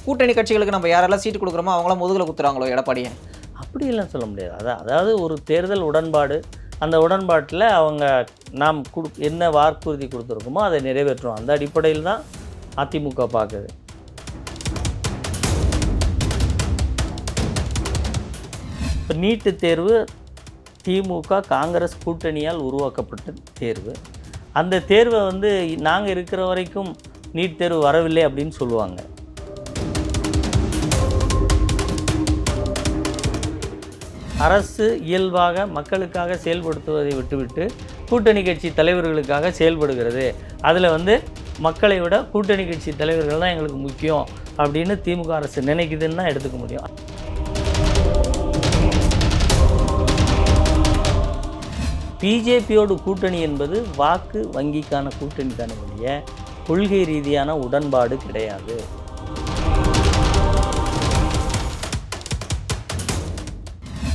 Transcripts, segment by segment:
கூட்டணி கட்சிகளுக்கு நம்ம யாரெல்லாம் சீட்டு கொடுக்குறோமோ அவங்களாம் முதுகுல குத்துறாங்களோ எடப்பாடியை? அப்படியெல்லாம் சொல்ல முடியாது. அதாவது ஒரு தேர்தல் உடன்பாடு. அந்த உடன்பாட்டில் அவங்க நாம் என்ன வாக்குறுதி கொடுத்துருக்கோமோ அதை நிறைவேற்றுவோம். அந்த அடிப்படையில் தான் அதிமுக பார்க்குது. இப்போ நீட்டு தேர்வு திமுக காங்கிரஸ் கூட்டணியால் உருவாக்கப்பட்ட தேர்வு. அந்த தேர்வை நாங்கள் இருக்கிற வரைக்கும் நீட் தேர்வு வரவில்லை அப்படின்னு சொல்லுவாங்க. அரசு இயல்பாக மக்களுக்காக செயல்படுத்துவதை விட்டுவிட்டு கூட்டணி கட்சி தலைவர்களுக்காக செயல்படுகிறது. அதில் மக்களை விட கூட்டணி கட்சி தலைவர்கள் தான் எங்களுக்கு முக்கியம் அப்படின்னு திமுக அரசு நினைக்குதுன்னு தான் எடுத்துக்க முடியும். பிஜேபியோடு கூட்டணி என்பது வாக்கு வங்கிக்கான கூட்டணி தானே ஒழிய கொள்கை ரீதியான உடன்பாடு கிடையாது.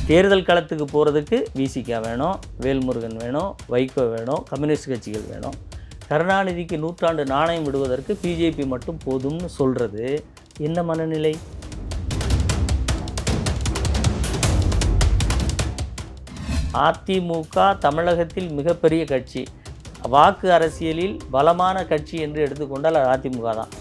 தேர்தல் களத்துக்கு போகிறதுக்கு விசிகா வேணும், வேல்முருகன் வேணும், வைகோ வேணும், கம்யூனிஸ்ட் கட்சிகள் வேணும். கருணாநிதிக்கு 100 நாணயம் விடுவதற்கு பிஜேபி மட்டும் போதும்னு சொல்கிறது என்ன மனநிலை? அதிமுக தமிழகத்தில் மிகப்பெரிய கட்சி, வாக்கு அரசியலில் பலமான கட்சி என்று எடுத்துக்கொண்டால் அது அதிமுக தான்.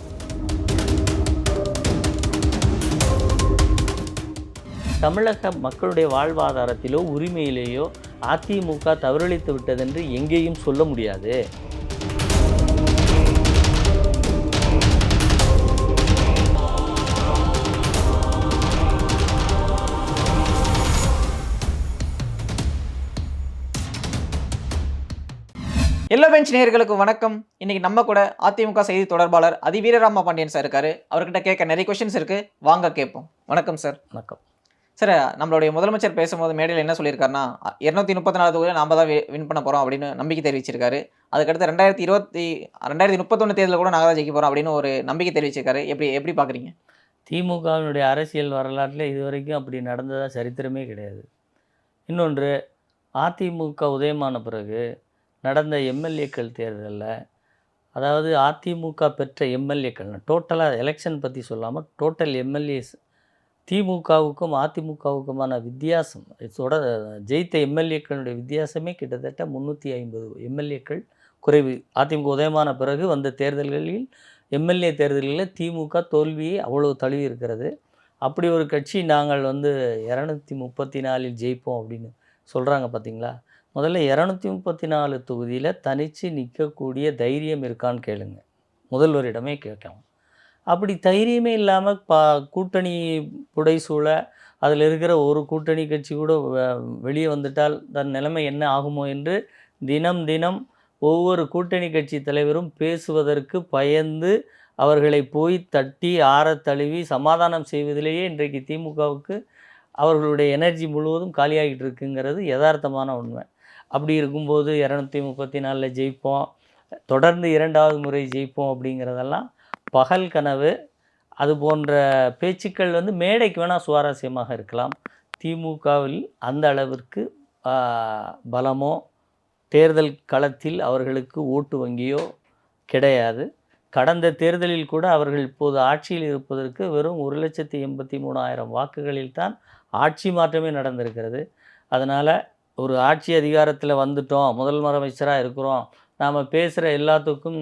தமிழக மக்களுடைய வாழ்வாதாரத்திலோ உரிமையிலேயோ அதிமுக தவறளித்து விட்டதென்று எங்கேயும் சொல்ல முடியாது. எல்லோ பெஞ்ச் நேயர்களுக்கு வணக்கம். இன்னைக்கு நம்ம கூட அதிமுக செய்தி தொடர்பாளர் வீரராம பாண்டியன் சார் இருக்காரு. அவர்கிட்ட கேட்க நிறைய கொஸ்டின்ஸ் இருக்கு, வாங்க கேட்போம். வணக்கம் சார். வணக்கம் சார். நம்மளுடைய முதலமைச்சர் பேசும்போது மேடையில் என்ன சொல்லியிருக்காருன்னா 234 தொகுதியில் நாம தான் வின் பண்ண போகிறோம் அப்படின்னு நம்பிக்கை தெரிவிச்சிருக்காரு. அதுக்கடுத்து 2031 தேர்தலில் கூட நாங்கள் தான் ஜெயிக்க போகிறோம் அப்படின்னு ஒரு நம்பிக்கை தெரிவிச்சிருக்காரு. எப்படி பார்க்குறீங்க? திமுகவினுடைய அரசியல் வரலாற்றில் இதுவரைக்கும் அப்படி நடந்ததாக சரித்திரமே கிடையாது. இன்னொன்று, அதிமுக உதயமான பிறகு நடந்த எம்எல்ஏக்கள் தேர்தலில், அதாவது அதிமுக பெற்ற எம்எல்ஏக்கள், டோட்டலாக எலெக்ஷன் பற்றி சொல்லாமல் டோட்டல் எம்எல்ஏஸ், திமுகவுக்கும் அதிமுகவுக்குமான வித்தியாசம், ஜெயித்த எம்எல்ஏக்களுடைய வித்தியாசமே கிட்டத்தட்ட 350 எம்எல்ஏக்கள் குறைவு. அதிமுக உதயமான பிறகு வந்த தேர்தல்களில், எம்எல்ஏ தேர்தல்களில் திமுக தோல்வியை அவ்வளோ தழுவி இருக்கிறது. அப்படி ஒரு கட்சி நாங்கள் 234 ஜெயிப்போம் அப்படின்னு சொல்கிறாங்க பார்த்தீங்களா? முதல்ல 234 தொகுதியில் தனித்து நிற்கக்கூடிய தைரியம் இருக்கான்னு கேளுங்க, முதல்வரிடமே கேட்கலாம். அப்படி தைரியமே இல்லாமல் கூட்டணி புடைசூழ அதில் இருக்கிற ஒரு கூட்டணி கட்சி கூட வெளியே வந்துட்டால் தன் நிலைமை என்ன ஆகுமோ என்று தினம் தினம் ஒவ்வொரு கூட்டணி கட்சி தலைவரும் பேசுவதற்கு பயந்து அவர்களை போய் தட்டி ஆற தழுவி சமாதானம் செய்வதிலேயே இன்றைக்கு திமுகவுக்கு அவர்களுடைய எனர்ஜி முழுவதும் காலியாகிட்டு இருக்குங்கிறது யதார்த்தமான உண்மை. அப்படி இருக்கும்போது 234 ஜெயிப்போம், தொடர்ந்து 2வது முறை ஜெயிப்போம் அப்படிங்கிறதெல்லாம் பகல் கனவு. அது போன்ற பேச்சுக்கள் மேடைக்கு வேணால் சுவாரஸ்யமாக இருக்கலாம். திமுகவில் அந்த அளவிற்கு பலமோ தேர்தல் களத்தில் அவர்களுக்கு ஓட்டு வங்கியோ கிடையாது. கடந்த தேர்தலில் கூட அவர்கள் இப்போது ஆட்சியில் இருப்பதற்கு வெறும் 1,83,000 வாக்குகளில் தான் ஆட்சி மாற்றமே நடந்திருக்கிறது. அதனால் ஒரு ஆட்சி அதிகாரத்தில் வந்துட்டோம், முதல் முதலமைச்சராக இருக்கிறோம், நாம் பேசுகிற எல்லாத்துக்கும்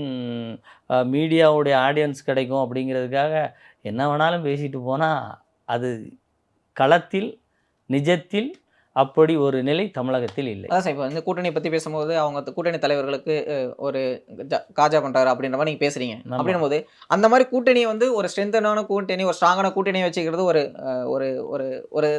மீடியாவுடைய ஆடியன்ஸ் கிடைக்கும் அப்படிங்கிறதுக்காக என்ன வேணாலும் பேசிட்டு போனால் அது களத்தில் நிஜத்தில் அப்படி ஒரு நிலை தமிழகத்தில் இல்லை. அதான் சார், இப்போ கூட்டணி பற்றி பேசும்போது அவங்க கூட்டணி தலைவர்களுக்கு ஒரு காஜா பண்ணுறாரு அப்படின்ற மாதிரி நீங்கள் பேசுகிறீங்க. அப்படின்னும் போது அந்த மாதிரி கூட்டணியை ஒரு ஸ்ட்ரென்தனான கூட்டணி, ஒரு ஸ்ட்ராங்கான கூட்டணியை வச்சுக்கிறது ஒரு ஒரு ஒரு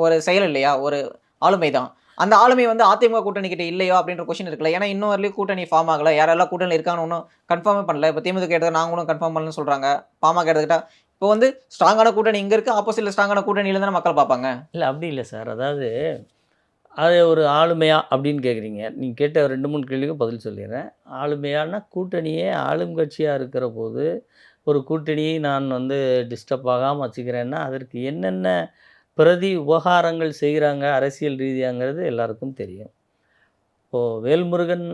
ஒரு செயல் இல்லையா, ஒரு ஆளுமை தான். அந்த ஆளுமை அதிமுக கூட்டணி கிட்ட இல்லையோ அப்படின்ற கொஸ்டின் இருக்குல்ல. ஏன்னா இன்னும் வரலையும் கூட்டணி ஃபார்ம் ஆகலை, யாரெல்லாம் கூட்டணி இருக்கான்னு ஒன்றும் கன்ஃபார்மே பண்ணல. இப்போ திமுக கேட்டது நாங்களும் கன்ஃபார்ம் பண்ணலன்னு சொல்கிறாங்க. பாமக எடுத்துக்கிட்டா இப்போ ஸ்ட்ராங்கான கூட்டணி இங்கே இருக்குது, ஆப்போசிட்டில் ஸ்ட்ராங்கான கூட்டணியில் தானே மக்கள் பார்ப்பாங்க. இல்லை, அப்படி இல்லை சார். அதாவது அது ஒரு ஆளுமையா அப்படின்னு கேட்குறீங்க. நீங்கள் கேட்ட 2-3 கேள்விக்கு பதில் சொல்லிடுறேன். ஆளுமையான கூட்டணியே ஆளும் கட்சியாக இருக்கிற போது ஒரு கூட்டணியை நான் டிஸ்டர்ப் ஆகாமல் வச்சுக்கிறேன்னா அதற்கு என்னென்ன பிரதி உபகாரங்கள் செய்கிறாங்க அரசியல் ரீதியாங்கிறது எல்லாருக்கும் தெரியும். இப்போது வேல்முருகன்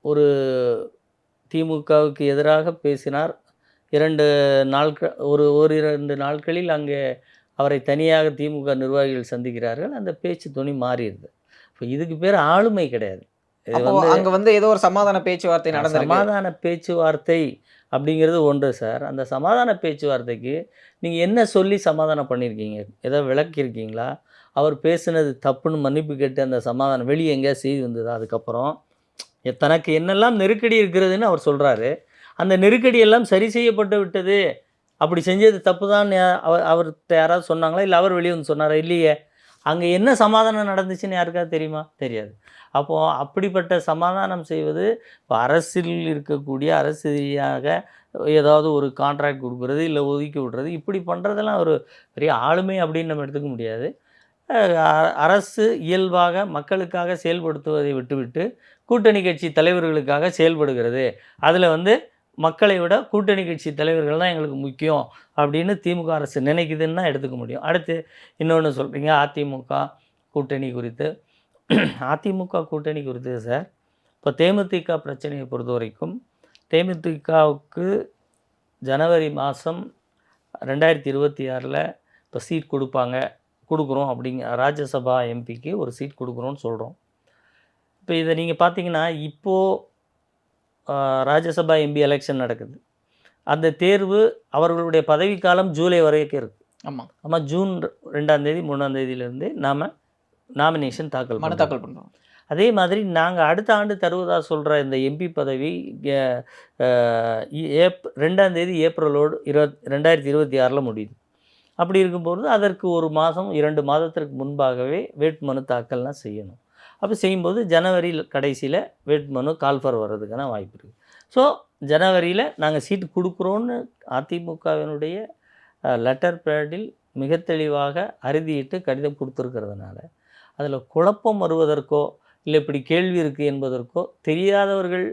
ஒரு திமுகவுக்கு எதிராக பேசினார், 2 நாட்கள் ஒரு 2 நாட்களில் அங்கே அவரை தனியாக திமுக நிர்வாகிகள் சந்திக்கிறார்கள். அந்த பேச்சு தொனி மாறிருது. இப்ப இதுக்கு பேர் ஆளுமை கிடையாது. இது அப்போ வந்து அங்க வந்து ஏதோ ஒரு சமாதான பேச்சுவார்த்தை நடந்திருக்கு. சமாதான பேச்சுவார்த்தை அப்படிங்கிறது ஒன்று சார். அந்த சமாதான பேச்சுவார்த்தைக்கு நீங்க என்ன சொல்லி சமாதானம் பண்ணியிருக்கீங்க? ஏதோ விளக்கியிருக்கீங்களா? அவர் பேசினது தப்புன்னு மன்னிப்பு கேட்டு அந்த சமாதானம் வெளிய எங்கேயாவது செய்தி வந்ததா அதுக்கப்புறம்? தனக்கு என்னெல்லாம் நெருக்கடி இருக்கிறதுன்னு அவர் சொல்றாரு. அந்த நெருக்கடி எல்லாம் சரி செய்யப்பட்டு விட்டது. அப்படி செஞ்சது தப்பு தான் அவர்ட்ட யாராவது சொன்னாங்களா? இல்ல அவர் வெளிய வந்து சொன்னாரா? இல்லையே. அங்க என்ன சமாதானம் நடந்துச்சுன்னு யாருக்காவது தெரியுமா? தெரியாது. அப்போ அப்படிப்பட்ட சமாதானம் செய்வது இப்ப அரசில் இருக்கக்கூடிய அரசு ரீதியாக ஏதாவது ஒரு கான்ட்ராக்ட் குடுக்குறது, இல்ல ஒதுக்கி விடுறது, இப்படி பண்றதெல்லாம் ஒரு பெரிய ஆளுமை அப்படின்னு நம்ம எடுத்துக்க முடியாது. அரசு இயல்பாக மக்களுக்காக செயல்படுத்துவதை விட்டுவிட்டு, கூட்டணி கட்சி தலைவர்களுக்காக செயல்படுகிறது. அதில வந்து மக்களை விட கூட்டணி கட்சி தலைவர்கள் தான் எங்களுக்கு முக்கியம் அப்படின்னு திமுக அரசு நினைக்குதுன்னு தான் எடுத்துக்க முடியும். அடுத்து இன்னொன்னு சொல்றீங்க அதிமுக கூட்டணி குறித்து. அதிமுக கூட்டணி குறித்து சார், இப்போ தேமுதிக பிரச்சனையை பொறுத்தவரைக்கும், தேமுதிகவுக்கு ஜனவரி மாதம் 2026ல் இப்போ சீட் குடுக்குறோம் ராஜ்யசபா எம்பிக்கு ஒரு சீட் குடுக்குறோம்னு சொல்கிறோம். இப்போ இதை நீங்கள் பார்த்தீங்கன்னா, இப்போது ராஜ்யசபா எம்பி எலெக்ஷன் நடக்குது. அந்த தேர்வு அவர்களுடைய பதவிக்காலம் ஜூலை வரைக்கும் இருக்குது. ஆமா. ஆமாம், ஜூன் 2ஆம் தேதி 3ஆம் தேதியிலேருந்து நாம் நாமினேஷன் மனு தாக்கல் பண்றோம். அதே மாதிரி நாங்கள் அடுத்த ஆண்டு தருவதா சொல்கிற இந்த எம்பி பதவி 2ஆம் தேதி ஏப்ரலோடு 2026 முடியுது. அப்படி இருக்கும்போது அதற்கு 1 மாதம் 2 மாதத்திற்கு முன்பாகவே வேட்புமனு தாக்கல்லாம் செய்யணும். அப்போ செய்யும்போது ஜனவரி கடைசியில் வேட்புமனு கால்ஃபர் வர்றதுக்கான வாய்ப்பு இருக்குது. ஸோ ஜனவரியில் நாங்கள் சீட்டு கொடுக்குறோன்னு அதிமுகவினுடைய லெட்டர் பேடில் மிக தெளிவாக அறுதியிட்டு கடிதம் கொடுத்துருக்கிறதுனால அதில் குழப்பம் வருவதற்கோ இல்லை இப்படி கேள்வி இருக்குது என்பதற்கோ தெரியாதவர்கள்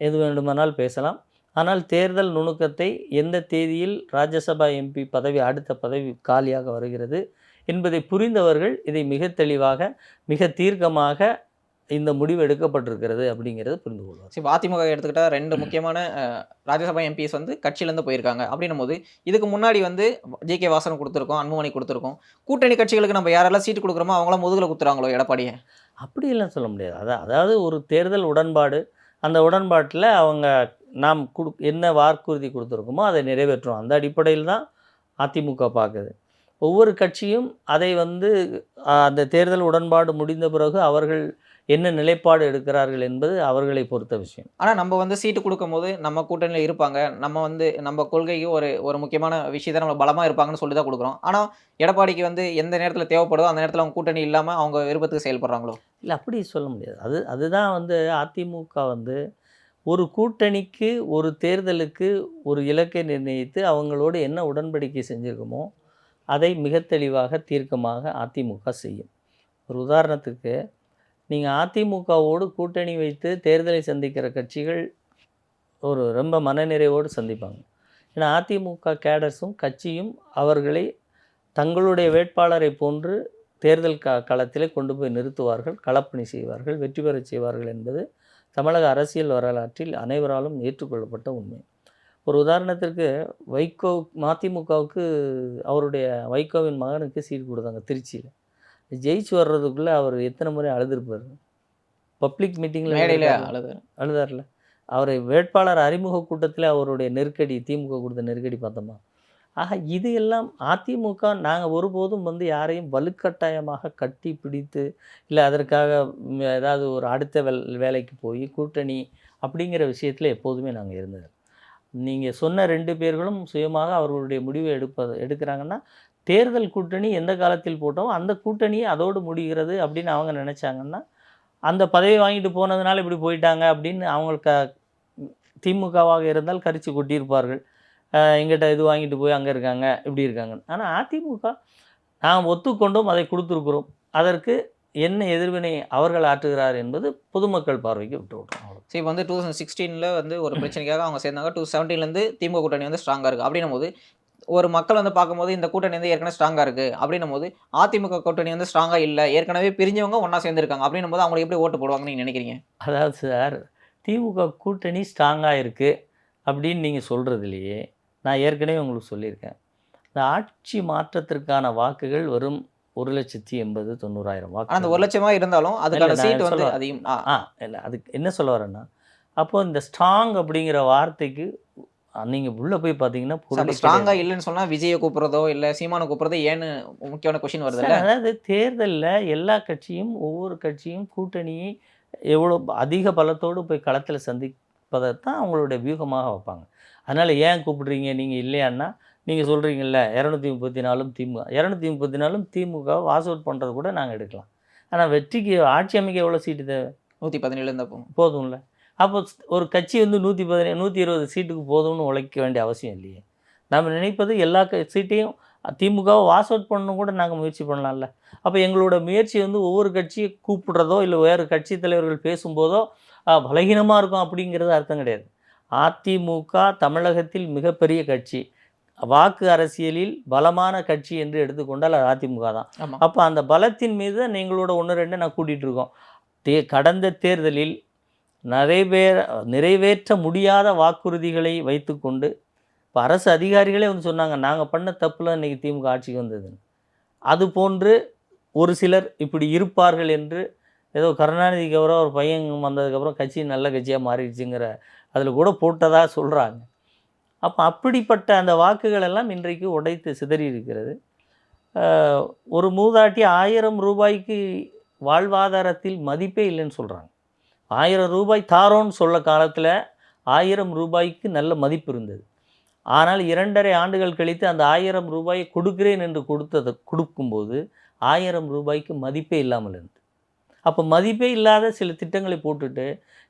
எது வேண்டுமானால் பேசலாம். ஆனால் தேர்தல் நுணுக்கத்தை எந்த தேதியில் ராஜ்யசபா எம்பி பதவி அடுத்த பதவி காலியாக வருகிறது என்பதை புரிந்தவர்கள் இதை மிக தெளிவாக மிக தீர்க்கமாக இந்த முடிவு எடுக்கப்பட்டிருக்கிறது அப்படிங்கிறத புரிந்து கொள்வார். சரி, அதிமுக எடுத்துக்கிட்டா 2 முக்கியமான ராஜ்யசபா எம்பிஸ் வந்து கட்சியிலேருந்து போயிருக்காங்க. அப்படின்னும் போது இதுக்கு முன்னாடி வந்து ஜே.கே. வாசன் கொடுத்துருக்கோம், அன்புமணி கொடுத்துருக்கோம். கூட்டணி கட்சிகளுக்கு நம்ம யாரெல்லாம் சீட்டு கொடுக்குறோமோ அவங்களாம் முதுகில் குத்துறாங்களோ எடப்பாடியை? அப்படியெல்லாம் சொல்ல முடியாது. அதாவது ஒரு தேர்தல் உடன்பாடு, அந்த உடன்பாட்டில் அவங்க நாம் என்ன வாக்குறுதி கொடுத்துருக்கோமோ அதை நிறைவேற்றுவோம். அந்த அடிப்படையில் தான் அதிமுக பார்க்குது. ஒவ்வொரு கட்சியும் அதை வந்து அந்த தேர்தல் உடன்பாடு முடிந்த பிறகு அவர்கள் என்ன நிலைப்பாடு எடுக்கிறார்கள் என்பது அவர்களை பொறுத்த விஷயம். ஆனால் நம்ம வந்து சீட்டு கொடுக்கும்போது நம்ம கூட்டணியில் இருப்பாங்க, நம்ம வந்து நம்ம கொள்கைக்கு ஒரு ஒரு முக்கியமான விஷயத்தை நம்ம பலமாக இருப்பாங்கன்னு சொல்லி தான் கொடுக்குறோம். ஆனால் எடப்பாடிக்கு வந்து எந்த நேரத்தில் தேவைப்படுதோ அந்த நேரத்தில் அவங்க கூட்டணி இல்லாமல் அவங்க விருப்பத்துக்கு செயல்படுறாங்களோ? இல்லை, அப்படி சொல்ல முடியாது. அதுதான் வந்து அதிமுக வந்து ஒரு கூட்டணிக்கு ஒரு தேர்தலுக்கு ஒரு இலக்கை நிர்ணயித்து அவங்களோடு என்ன உடன்படிக்கை செஞ்சுருக்கோமோ அதை மிக தெளிவாக தீர்க்கமாக அதிமுக செய்யும். ஒரு உதாரணத்துக்கு நீங்கள் அதிமுகவோடு கூட்டணி வைத்து தேர்தலை சந்திக்கிற கட்சிகள் ஒரு ரொம்ப மனநிறைவோடு சந்திப்பாங்க. ஏன்னா அதிமுக கேடர்ஸும் கட்சியும் அவர்களை தங்களுடைய வேட்பாளரை போன்று தேர்தல் களத்திலே கொண்டு போய் நிறுத்துவார்கள், களப்பணி செய்வார்கள், வெற்றி பெறச் செய்வார்கள் என்பது தமிழக அரசியல் வரலாற்றில் அனைவராலும் ஏற்றுக்கொள்ளப்பட்ட உண்மை. ஒரு உதாரணத்திற்கு மதிமுகவுக்கு அவருடைய வைகோவின் மகனுக்கு சீட் கொடுத்தாங்க திருச்சியில். ஜெயிச்சு வர்றதுக்குள்ளே அவர் எத்தனை முறை அழுதுருப்பார். பப்ளிக் மீட்டிங்கில் அழுதார்ல. அவரை வேட்பாளர் அறிமுக கூட்டத்தில் அவருடைய நெருக்கடி, திமுக கொடுத்த நெருக்கடி பார்த்தோமா? ஆக இது எல்லாம் அதிமுக நாங்கள் ஒருபோதும் வந்து யாரையும் வலுக்கட்டாயமாக கட்டி பிடித்து இல்லை அதற்காக ஏதாவது ஒரு அடுத்த வேலைக்கு போய் கூட்டணி அப்படிங்கிற விஷயத்தில் எப்போதுமே நாங்கள் இருந்தது. நீங்கள் சொன்ன 2 பேர்களும் சுயமாக அவர்களுடைய முடிவை எடுக்கிறாங்கன்னா தேர்தல் கூட்டணி எந்த காலத்தில் போட்டோம் அந்த கூட்டணி அதோடு முடிகிறது அப்படின்னு அவங்க நினச்சாங்கன்னா அந்த பதவி வாங்கிட்டு போனதுனால இப்படி போயிட்டாங்க அப்படின்னு அவங்களுக்கு திமுகவாக இருந்தால் கரிச்சு கொட்டியிருப்பார்கள். எங்கிட்ட இது வாங்கிட்டு போய் அங்கே இருக்காங்க இப்படி இருக்காங்க. ஆனால் அதிமுக நாம் ஒத்துக்கொண்டோம், அதை கொடுத்துருக்குறோம். அதற்கு என்ன எதிர்வினை அவர்கள் ஆற்றுகிறார் என்பது பொதுமக்கள் பார்வைக்கு விட்டு விட்டுரும். சரி, இப்போ வந்து 2016 வந்து ஒரு பிரச்சனைக்காக அவங்க சேர்ந்தாங்க. 2017 திமுக கூட்டணி வந்து ஸ்ட்ராங்காக இருக்குது. அப்படின்னும் போது ஒரு மக்கள் வந்து பார்க்கும்போது இந்த கூட்டணி வந்து ஏற்கனவே ஸ்ட்ராங்காக இருக்குது அப்படின்னும் போது அதிமுக கூட்டணி வந்து ஸ்ட்ராங்காக இல்லை, ஏற்கனவே பிரிஞ்சவங்க ஒன்றா சேர்ந்துருக்காங்க அப்படின்னும் போது அவங்களுக்கு எப்படி ஓட்டு போடுவாங்கன்னு நீங்கள் நினைக்கிறீங்க? அதாவது சார், திமுக கூட்டணி ஸ்ட்ராங்காக இருக்குது அப்படின்னு நீங்கள் சொல்கிறதுலையே நான் ஏற்கனவே உங்களுக்கு சொல்லியிருக்கேன். இந்த ஆட்சி மாற்றத்திற்கான வாக்குகள் வெறும் 1,80,90,000 ஆனா அந்த வாக்குகள் 1 தான். லட்சமா இருந்தாலும் இல்ல அதுக்கான நான் சீட் வந்து சொல்ல அதிகம். இல்ல அதுக்கு என்ன சொல்ல வரேன்னா, அப்போ இந்த ஸ்ட்ராங் அப்படிங்கிற வார்த்தைக்கு நீங்க உள்ள போய் பார்த்தீங்கன்னா அப்ப பொருளே ஸ்ட்ராங்கா கிடையாது. இல்லன்னு சொன்னா விஜய கூப்பிடுறதோ, இல்ல சீமான கூப்பிடுறதோ ஏன்னு முக்கியமான கொஸ்டின் சார் வருதுல்ல? அதாவது தேர்தல்ல எல்லா கட்சியும், ஒவ்வொரு கட்சியும் கூட்டணியை எவ்வளோ அதிக பலத்தோடு போய் களத்தில சந்திப்பதைத்தான் அவங்களுடைய வியூகமாக வைப்பாங்க. அதனால ஏன் கூப்பிடுறீங்க? நீங்க இல்லையான்னா, நீங்க சொல்றீங்கல்ல 234ம் திமுக. 234ம் திமுகவ வாஸ் அவுட் பண்றது கூட நாங்க எடுக்கலாம். ஆனா வெற்றிக்கு ஆட்சி அமைக்க எவ்வளோ சீட்டு தேவை? 117 இருந்தா போதும். போதும்ல. அப்போ ஒரு கட்சி வந்து 117 120 சீட்டுக்கு போதும்னு உழைக்க வேண்டிய அவசியம் இல்லையே. நாம நினைப்பது எல்லா சீட்டையும் திமுகவ வாஸ் அவுட் பண்ணணும் கூட நாங்க முயற்சி பண்ணலாம்ல. அப்ப எங்களோட முயற்சி வந்து ஒவ்வொரு கட்சிய கூப்பிடுறதோ, இல்ல வேறு கட்சி தலைவர்கள் பேசும்போதோ, பலகீனமா இருக்கும் அப்படிங்கிறது அர்த்தம் கிடையாது. அதிமுக தமிழகத்தில் மிகப்பெரிய கட்சி. வாக்கு அரசியலில் பலமான கட்சி என்று எடுத்துக்கொண்டால் அது அதிமுக தான். ஆமா. அப்ப அந்த பலத்தின் மீது தான் எங்களோட 1, 2 நான் கூட்டிட்டு இருக்கோம். கடந்த தேர்தலில் நிறைவேற நிறைவேற்ற முடியாத வாக்குறுதிகளை வைத்துக்கொண்டு, இப்ப அரசு அதிகாரிகளே வந்து சொன்னாங்க, "நாங்க பண்ண தப்புல இன்னைக்கு திமுக ஆட்சிக்கு வந்ததுன்னு." அதுபோன்று ஒரு சிலர் இப்படி இருப்பார்கள் என்று ஏதோ கருணாநிதிக்கு அப்புறம் ஒரு பையன் வந்ததுக்கப்புறம் கட்சி நல்ல கட்சியா மாறிடுச்சுங்கிற அதில கூட போட்டதா சொல்றாங்க. அப்ப அப்படிப்பட்ட அந்த வாக்குகள் எல்லாம் இன்றைக்கு உடைத்து சிதறி இருக்கிறது. அ ஒரு மூதாட்டி ரூ. 1000 வாழ்வாதாரத்தில் மதிப்பே இல்லைன்னு சொல்றாங்க. ரூ. 1000 தாரோன்னு சொல்ல காலத்தில ரூ. 1000க்கு நல்ல மதிப்பு இருந்தது. ஆனால் 2 1/2 ஆண்டுகள் கழித்து அந்த ரூ. 1000 கொடுக்கிறேன் என்று கொடுக்கும்போது ரூ. 1000க்கு மதிப்பே இல்லாமல் இருந்தது. அப்போ மதிப்பே இல்லாத சில திட்டங்களை போட்டுட்டு,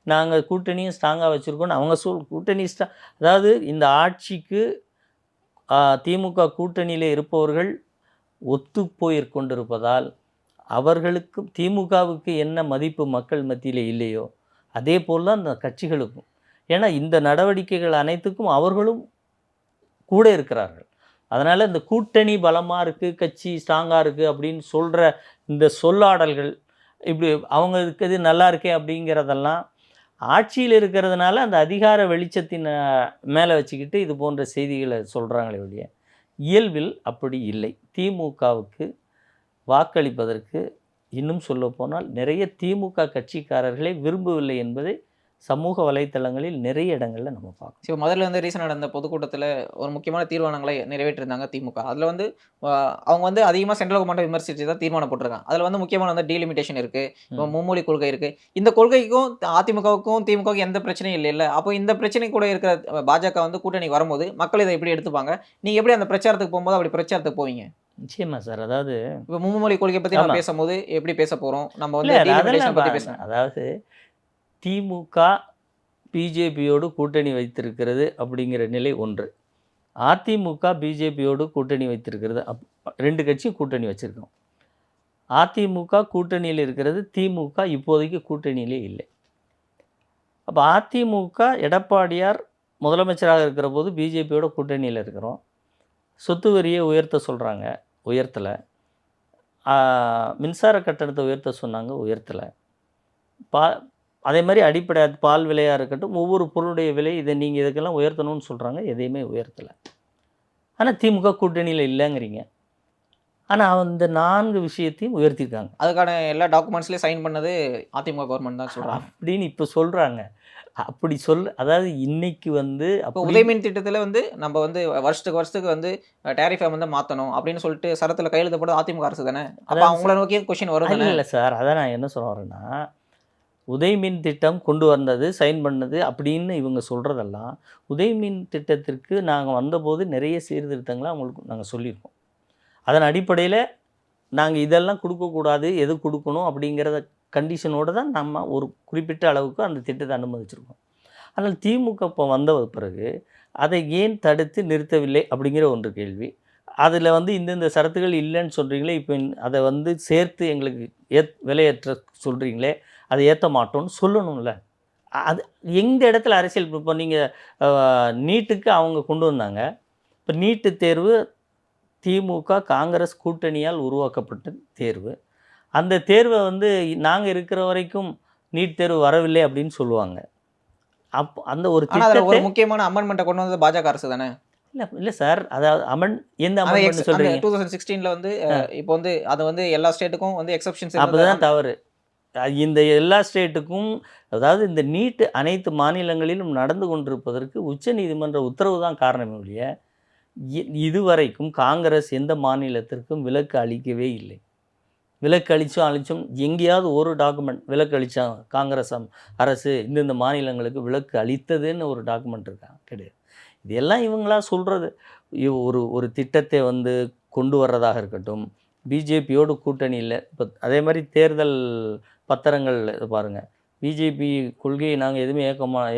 நாங்க கூட்டணியும் ஸ்ட்ராங்கா வச்சிருக்கோம்னு அவங்க கூட்டணி அதாவது இந்த ஆட்சிக்கு திமுக கூட்டணியிலே இருப்பவர்கள் ஒத்துப்போய் கொண்டிருப்பதால், அவர்களுக்கும் திமுகவுக்கு என்ன மதிப்பு மக்கள் மத்தியிலே இல்லையோ, அதே போல தான் அந்த கட்சிகளுக்கும். ஏன்னா இந்த நடவடிக்கைகள் அனைத்துக்கும் அவர்களும் கூட இருக்கிறார்கள். அதனால இந்த கூட்டணி பலமா இருக்கு, கட்சி ஸ்ட்ராங்கா இருக்கு அப்படின்னு சொல்ற இந்த சொல்லாடல்கள், இப்படி அவங்க இருக்கிறது நல்லா இருக்கே அப்படிங்கிறதெல்லாம் ஆட்சியில் இருக்கிறதுனால அந்த அதிகார வெளிச்சத்தின் மேலே வச்சுக்கிட்டு இது போன்ற செய்திகளை சொல்கிறாங்களே ஒழிய, இயல்பில் அப்படி இல்லை. திமுகவுக்கு வாக்களிப்பதற்கு இன்னும் சொல்லப்போனால் நிறைய திமுக கட்சிக்காரர்களே விரும்பவில்லை என்பதை சமூக வலைத்தளங்களில் நிறைய இடங்களில் நம்ம பார்க்கணும். சோ முதல்ல வந்து ரீசென்ட்டா நடந்த பொதுக்கூட்டத்துல ஒரு முக்கியமான தீர்மானங்களை நிறைவேற்றியிருந்தாங்க திமுக. அதுல வந்து அவங்க வந்து அதிகமா சென்ட்ரல் கவர்மெண்ட்ட விமர்சிச்சு தான் தீர்மானம் போட்டிருக்காங்க. அதுல வந்து முக்கியமான வந்து டீலிமிட்டேஷன் இருக்கு. இப்போ மும்மொழி கொள்கை இருக்கு. இந்த கொள்கைக்கும் அதிமுகவுக்கும் திமுகவுக்கும் எந்த பிரச்சனையும் இல்லைல்ல. அப்போ இந்த பிரச்சனை கூட இருக்கிற பாஜக வந்து கூட்டணிக்கு வரும்போது மக்கள் இத எப்படி எடுத்துப்பாங்க? நீங்க எப்படி அந்த பிரச்சாரத்துக்கு போம்போது அப்படி பிரச்சாரத்துக்கு போவீங்க? நிச்சயமா சார். அதாவது இப்போ மும்மொழி கொள்கை பத்தி நம்ம ஆமா. பேசும்போது எப்படி பேசப் போறோம்? நம்ம இல்ல வந்து அதெல்லாம் டீலிமிட்டேஷன் பத்தி பேசணும். அதாவது திமுக பிஜேபியோடு கூட்டணி வைத்திருக்கிறது அப்படிங்கிற நிலை ஒன்று. அதிமுக பிஜேபியோடு கூட்டணி வைத்திருக்கிறது 2 கட்சியும் கூட்டணி வச்சிருக்கோம். அதிமுக கூட்டணியில் இருக்கிறது. திமுக இப்போதைக்கு கூட்டணியிலே இல்லை. அப்ப அதிமுக எடப்பாடியார் முதலமைச்சராக இருக்கிறபோது பிஜேபியோட கூட்டணியில இருக்கிறோம். சொத்து வரியை உயர்த்த சொல்றாங்க, உயர்த்தல. மின்சார கட்டணத்தை உயர்த்த சொன்னாங்க, உயர்த்தல. பா அதே மாரி அடிப்படை பால் விலையா இருக்கட்டும், ஒவ்வொரு பொருளுடைய விலை இதை நீங்க இதுக்கெல்லாம் உயர்த்தணும்னு சொல்றாங்க. எதையுமே உயர்த்தல. ஆனா திமுக கூட்டணியில இல்லங்கிறீங்க. ஆனா அந்த 4 விஷயத்தையும் உயர்த்தியிருக்காங்க. அதுக்கான எல்லா டாக்குமெண்ட்ஸ்லயும் சைன் பண்ணது அதிமுக கவர்மெண்ட் தான் சொல்றாங்க. அப்படின்னு இப்ப சொல்றாங்க. அப்படி அதாவது இன்னைக்கு வந்து இப்போ அப்படி உதயமின் திட்டத்துல வந்து நம்ம வந்து வருஷத்துக்கு வந்து டாரிஃப வந்து மாத்தணும் அப்படின்னு சொல்லிட்டு சரத்துல கையெழுத்து போட்டது அதிமுக அரசு தானே. அப்ப அதாவது அவங்கள நோக்கியே கொஸ்டின் வரும் தானே. இல்ல சார். அதான் நான் என்ன சொல்ல வரேன்னா, உதய்மின் திட்டம் கொண்டு வந்தது, சைன் பண்ணது அப்படின்னு இவங்க சொல்றதெல்லாம், உதய்மின் திட்டத்திற்கு நாங்க வந்தபோது நிறைய சீர்திருத்தங்கள அவங்களுக்கு நாங்க சொல்லியிருக்கோம். அதன் அடிப்படையில நாங்க இதெல்லாம் குடுக்கக்கூடாது, எது குடுக்கணும் அப்படிங்கிறத கண்டிஷனோட தான் நம்ம ஒரு குறிப்பிட்ட அளவுக்கு அந்த திட்டத்தை அனுமதிச்சிருக்கோம். ஆனால் திமுக இப்போ வந்த பிறகு, அதை ஏன் தடுத்து நிறுத்தவில்லை அப்படிங்கிற ஒன்று கேள்வி. அதில வந்து இந்தந்த ஷரத்துகள் இல்லன்னு சொல்றீங்களே, இப்ப அத வந்து சேர்த்து எங்களுக்கு விலையேற்ற சொல்றீங்களே, அதை ஏத்த மாட்டோம்னு சொல்லணும்ல. அது எந்த இடத்துல அரசியல் இப்போ நீங்க நீட்டுக்கு அவங்க கொண்டு வந்தாங்க. இப்ப நீட்டு தேர்வு திமுக, காங்கிரஸ் கூட்டணியால் உருவாக்கப்பட்ட தேர்வு. அந்த தேர்வ வந்து நாங்க இருக்கிற வரைக்கும் நீட் தேர்வு வரவில்லை அப்படின்னு சொல்லுவாங்க. அந்த ஒரு ஆனா அதுல ஒரு திட்டத்தை முக்கியமான அமெண்ட்மென்ட்ட கொண்டு வந்தது பாஜக அரசு தானே. இல்லை சார், அதாவது எந்த ஆனா அமெண்ட்மெண்ட் அந்த சொல்கிறீங்க? 2016ல வந்து இப்போ வந்து அது வந்து எல்லா ஸ்டேட்டுக்கும் வந்து எக்ஸெப்ஷன்ஸ் அப்போ இருந்தது. தான் தவறு. இந்த எல்லா ஸ்டேட்டுக்கும், அதாவது இந்த நீட் அனைத்து மாநிலங்களிலும் நடந்து கொண்டிருப்பதற்கு உச்சநீதிமன்ற உத்தரவு தான் காரணமே ஒழிய, இதுவரைக்கும் காங்கிரஸ் எந்த மாநிலத்திற்கும் விலக்கு அளிக்கவே இல்லை. விலக்கு அளிச்சும் எங்கேயாவது ஒரு டாக்குமெண்ட் விலக்கு அளிச்சா காங்கிரஸ் அரசு இந்தந்த மாநிலங்களுக்கு விலக்கு அளித்ததுன்னு ஒரு டாக்குமெண்ட் இருக்கா? கிடையாது. இதெல்லாம் இவங்களா சொல்கிறது. ஒரு ஒரு திட்டத்தை வந்து கொண்டு வர்றதாக இருக்கட்டும், பிஜேபியோடு கூட்டணியில் இப்போ அதே மாதிரி தேர்தல் பத்திரங்கள் பாருங்கள், பிஜேபி கொள்கையை நாங்கள் எதுவுமே